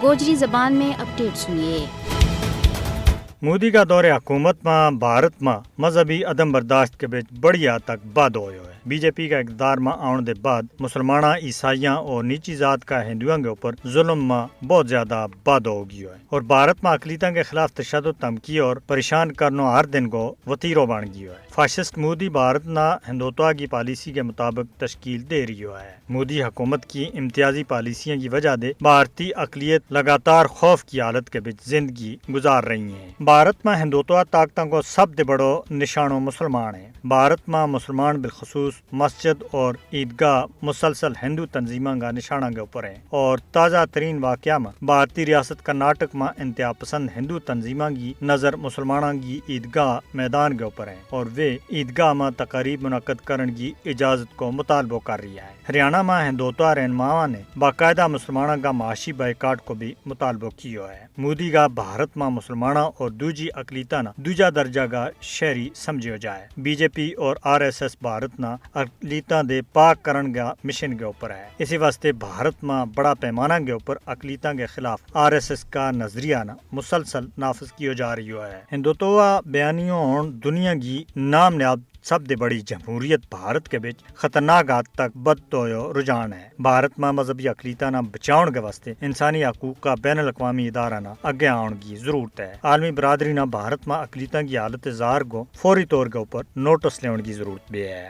गोजरी जबान में अपडेट सुनिए। मोदी का दौरे हुकूमत में भारत में मजहबी अदम बर्दाश्त के बीच बड़ी हद तक बाद हो है। बीजेपी का इक़्तिदार में आने के बाद मुसलमाना, ईसाइयां और नीची जात का हिंदुओं के ऊपर जुल्म में बहुत ज्यादा बाद हो गई है और भारत में अकलीता के खिलाफ तशद्दुद, धमकी और परेशान करना हर दिन को वतीरो बन गया है। फाशिस्ट मोदी भारत ना हिंदुत्व की पॉलिसी के मुताबिक तश्कील दे रही है। मोदी हुकूमत की इम्तियाजी पॉलिसियों की वजह से भारतीय अकलियत लगातार खौफ की हालत के बीच जिंदगी गुजार रही है। भारत में हिंदुत्व ताकतों को सबसे बड़ो निशानो मुसलमान है। भारत में मुसलमान बिलखसूस मस्जिद और ईदगाह मुसलसल हिंदू तंजीमों का निशाना के ऊपर है और ताज़ा तरीन वाक़या में भारतीय रियासत कर्नाटक में इंतहा पसंद हिंदू तंजीमों की नज़र मुसलमानों की ईदगाह मैदान के ऊपर है और वे ईदगाह में तकारीब मुनक्कद करने की इजाज़त को मुतालबो कर रही है। हरियाणा में हिंदुत्व रहनुमाओं ने बाकायदा मुसलमानों का माशी बाइकाट को भी मुतालबो किया है। मोदी का भारत में मुसलमानों और दूजी अकलीता ना दूजा दर्जा का शहरी समझो जाए। बीजेपी और RSS भारत ना अकलीता दे पाक करण का मिशन के ऊपर है। इसी वास्ते भारत में बड़ा पैमाना के ऊपर अकलीता के खिलाफ RSS का नजरिया ना मुसलसल नाफिज किया जा रही है। हिंदुत्व बयानियों दुनिया की नामयाब सबसे बड़ी जमहूरियत भारत के बीच खतरनाक हद तक बदतोयो रुझान है। भारत में मजहबी अकलीता ना बचाउन के वास्ते इंसानी हकूक का बैनुल अक़वामी इदारा ना आगे आने की जरूरत है। आलमी बरादरी ना भारत में अकलीता की हालत ज़ाहिर को फौरी तौर के ऊपर नोटिस लेने की जरूरत भी है।